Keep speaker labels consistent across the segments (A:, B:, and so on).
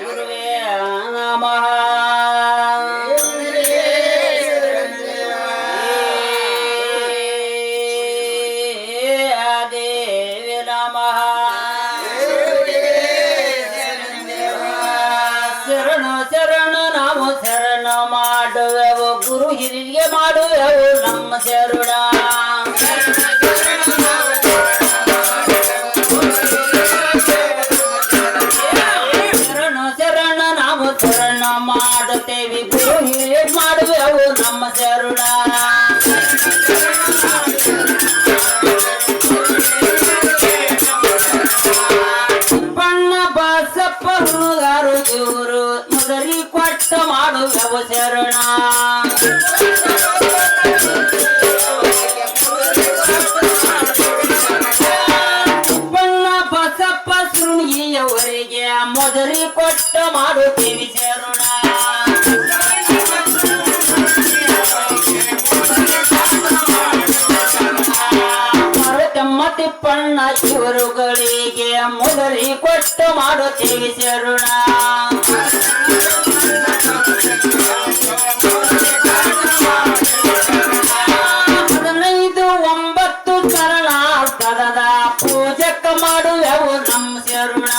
A: ಗುರುವೇ ನಮಃ. ದೇವಿ ನಮಃ. ಶರಣ ಶರಣ ನಾವು ಶರಣ ಮಾಡುವೆವು, ಗುರು ಹಿರಿಯರಿಗೆ ಮಾಡುವೆವು ನಮ್ಮ ಶರಣ. ಶರಣ ಮಾಡುತ್ತೇವೆ, ಗುರು ಹಿರಿಯ ಮಾಡುವೆವು ನಮ್ಮ ಶರಣ. ಬಣ್ಣ ಬಸಪ್ಪ ಹುಡುಗರು ಇವರು ಮೊದಲಿ ಕೊಟ್ಟ ಮಾಡುವೆವು ಶರಣ. ಬಣ್ಣ ಬಸಪ್ಪ ಸುಣಿಯವರಿಗೆ ಮೊದಲಿ ಕೊಟ್ಟ ಮಾಡುತ್ತೇವೆ ಶರಣ. ಭರತಮ್ಮ ತಿಪ್ಪಣ್ಣ ಇವರುಗಳಿಗೆ ಮೊದಲಿ ಕೊಟ್ಟ ಮಾಡುತ್ತೇವೆ ಶರಣ. 15-9 ಶರಣ ಪದದ ಪೂಜಕ ಮಾಡುವೆವು ನಮ್ಮ ಶರಣ.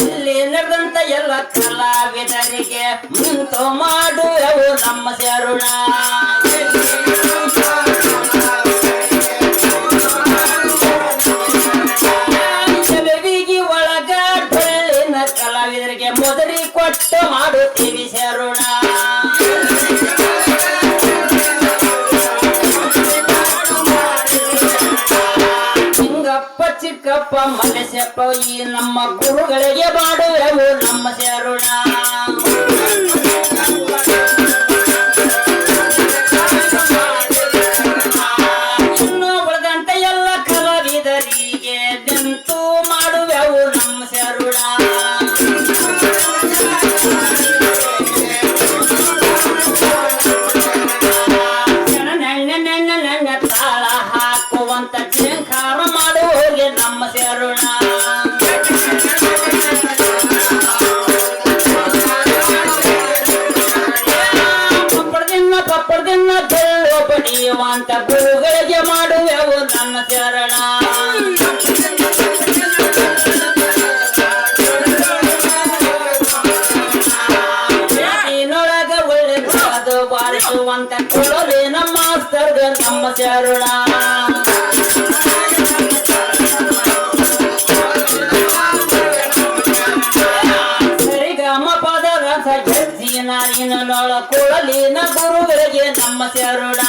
A: ಇಲ್ಲಿ ನಡೆದಂತ ಎಲ್ಲ ಕಲಾವಿದರಿಗೆ ನಿಂತು ಮಾಡುವೆವು ನಮ್ಮ ಶರಣ. ಚೆಲುವಿಗೆ ಒಳಗ ಡೊಳ್ಳಿನ ಕಲಾವಿದರಿಗೆ ಮೊದಲಿ ಕೊಟ್ಟು ಮಾಡುತ್ತೀವಿ ಶರಣ. ಚಿಂಗಪ್ಪ ಚಿಕ್ಕಪ್ಪ ಮಲೇಶಪ್ಪ ಈ ನಮ್ಮ ಗುರುಗಳಿಗೆ ಮಾಡುವೆವು ನಮ್ಮ ಶರಣ. ಇನ್ನು ಉಳಿದಂತ ಎಲ್ಲ ಕಲಾವಿದರಿಗೆ ನಿಂತು ಮಾಡುವೆವು ನಮ್ಮ ಶರಣ. ನೆನ್ನ ತಾಳ ಹಾಕುವಂತ ಜಿಂಕಾರ ಮಾಡುವವರಿಗೆ ನಮ್ಮ ಶರಣ. ಪಪ್ಪಳದಿನ್ನ ಬೆಳ್ಳು ಬಡಿಯುವಂತ ಗುರುಗಳಿಗೆ ಮಾಡುವೆವು ನನ್ನ ಶರಣ. ನೊಳಗ ಒಳ್ಳೆದು ಬಾರಿಸುವಂತ ಕೊಳಲಿನ ಮಾಸ್ತರ್ಗ ನಮ್ಮ ಶರಣ. ಸರಿಗಮ ಪದ ರಸ ಜಜ್ಜಿನ ನೊಳ ಕೊಳಲಿನ ಗುರುಗಳಿಗೆ ನಮ್ಮ ಶರಣ.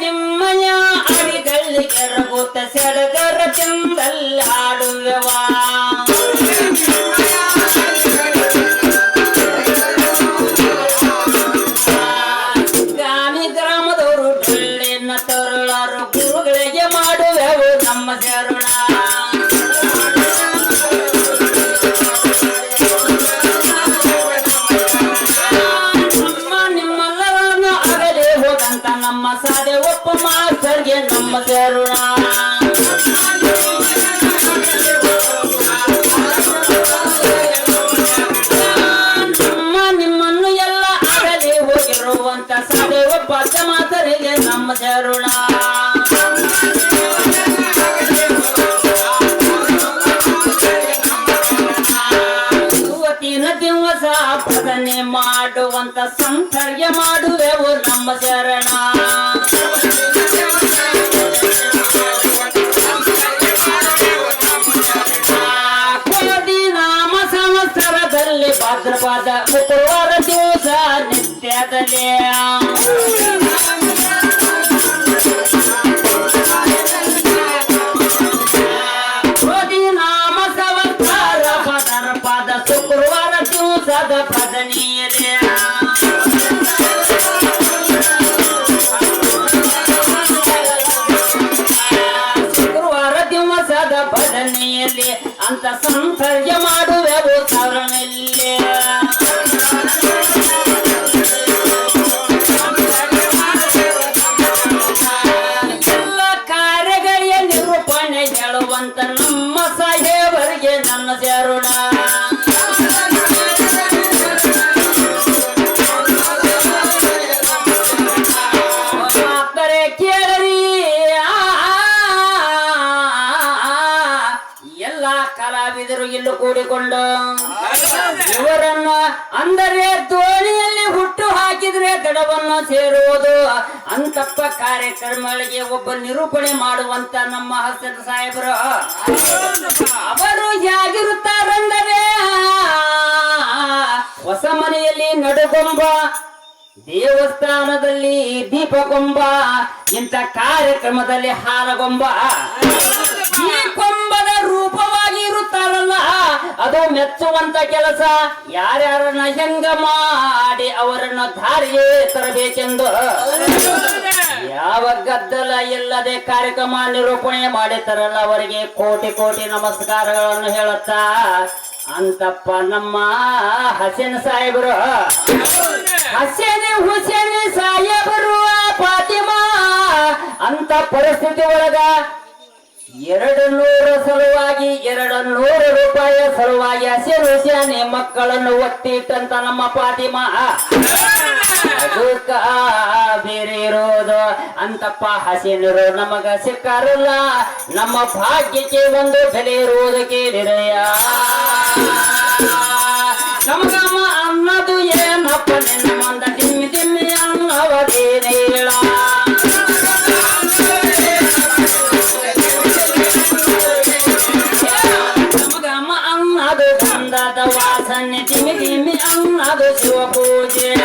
A: ನಿಮ್ಮಯ ಅಡಿಗಳಿಗೆ ರಘುತ ಸೆಡಗರ ಚಿಂದಲ್ಲಿ ಆಡುವೆವಾ. ಗಾನಿ ಗ್ರಾಮದವರು ಡೊಳ್ಳಿನ ತರುಳರು ಗುರುಗಳಿಗೆ ಮಾಡುವೆವು ನಮ್ಮ ಶರಣ. ನಿಮ್ಮೆಲ್ಲರನ್ನು ಅಗಲೇ ಹೋದಂತ ನಮ್ಮ ಸಾದೆ ಒಪ್ಪ ಮಾಸ್ತರ್ಗೆ ನಮ್ಮ ಶರಣ. ನಿಮ್ಮನ್ನು ಎಲ್ಲ ಅಗಲೇ ಹೋಗಿರುವಂತ ಸಾದೆ ಒಬ್ಬ ಮಾತರಿಗೆ ನಮ್ಮ ಶರಣ. ಇವತ್ತಿನ ದಿವಸ ಭಜನೆ ಮಾಡುವಂತ ಸಂತರ್ಯ ಮಾಡುವೆವು ನಮ್ಮ ಶರಣ. ಕೋಟಿ ನಾಮ ಸಂವತ್ಸರದಲ್ಲಿ ಭಾದ್ರಪದ ಶುಕ್ರವಾರ ದಿವಸ ನಿತ್ಯದಲ್ಲಿ ಕೋಟಿ ನಾಮ ಸಂವತ್ಸರ ಭಾದ್ರಪದ ಶುಕ್ರವಾರ ದಿವಸದ ಭಜನೆಯಲ್ಲಿ ಶುಕ್ರವಾರ ದಿವಸದ ಭಜನೆಯಲ್ಲಿ ಅಂತ ಸಂತರ್ಯ ದಡವನ್ನು ಸೇರೋಣ ಮಾತರೆ ಕೇಳರಿ ಎಲ್ಲ ಕಲಾವಿದರು ಇಲ್ಲಿ ಕೂಡಿಕೊಂಡು ಇವರನ್ನ ಅಂದರೆ ದೋಣಿಯಲ್ಲಿ ಹುಟ್ಟು ಹಾಕಿದ್ರೆ ದಡವನ್ನು ಸೇರುವುದು ಅಂತಪ್ಪ ಕಾರ್ಯಕ್ರಮಗಳಿಗೆ ಒಬ್ಬ ನಿರೂಪಣೆ ಮಾಡುವಂತ ನಮ್ಮ ಹಸನ್ ಸಾಹೇಬರು ಅವರು ಹೇಗಿರುತ್ತಾರೆಂದರೆ ಹೊಸ ಮನೆಯಲ್ಲಿ ನಡುಗೊಂಬ ದೇವಸ್ಥಾನದಲ್ಲಿ ದೀಪಗೊಂಬ ಇಂಥ ಕಾರ್ಯಕ್ರಮದಲ್ಲಿ ಹಾಲಗೊಂಬ ಈ ಕೊಂಬದ ರೂಪವಾಗಿ ಇರುತ್ತಾರಲ್ಲ ಅದು ಮೆಚ್ಚುವಂತ ಕೆಲಸ ಯಾರ್ಯಾರನ್ನ ಹೆಂಗ ಮಾಡಿ ಅವರನ್ನ ದಾರಿಗೆ ತರಬೇಕೆಂದು ಯಾವ ಗದ್ದಲ ಇಲ್ಲದೆ ಕಾರ್ಯಕ್ರಮ ನಿರೂಪಣೆ ಮಾಡಿತಾರಲ್ಲ ಅವರಿಗೆ ಕೋಟಿ ಕೋಟಿ ನಮಸ್ಕಾರಗಳನ್ನು ಹೇಳುತ್ತಾ ಅಂತಪ್ಪ ನಮ್ಮ ಹಸೇನ್ ಸಾಹೇಬರು ಹುಸೇನ್ ಸಾಹೇಬರು ಫಾತಿಮಾ ಅಂತ ಪರಿಸ್ಥಿತಿ ಒಳಗ 200 ಸಲುವಾಗಿ 200 ರೂಪಾಯಿಯ ಸಲುವಾಗಿ ಹಸೇನ್ ಮಕ್ಕಳನ್ನು ಒತ್ತಿಟ್ಟಂತ ನಮ್ಮ ಫಾತಿಮಾ ಅದಕ್ಕ ಬೇರೆ ಇರೋದು ಅಂತಪ್ಪ ಹಸೇನರು ನಮಗ ಸಿಕ್ಕಾರಲ್ಲ ನಮ್ಮ ಭಾಗ್ಯಕ್ಕೆ ಒಂದು ಬೆಲೆ ಇರುವುದು ಕೇಳಿರಯ್ಯ ನಮಗಮ್ಮ ಅನ್ನದು ಏನಪ್ಪ ನಿನ್ನ ಮಂದ ದಿಮ್ಮಿ ದಿಮ್ಮಿ ಅನ್ನವದೇನೇ ಹೇಳ ನಮಗಮ್ಮ ಅನ್ನದು ಗಂಧದ ವಾಸನೆ ದಿಮ್ಮಿ ದಿಮ್ಮಿ ಅನ್ನದು ಶಿವ ಪೂಜೆಯ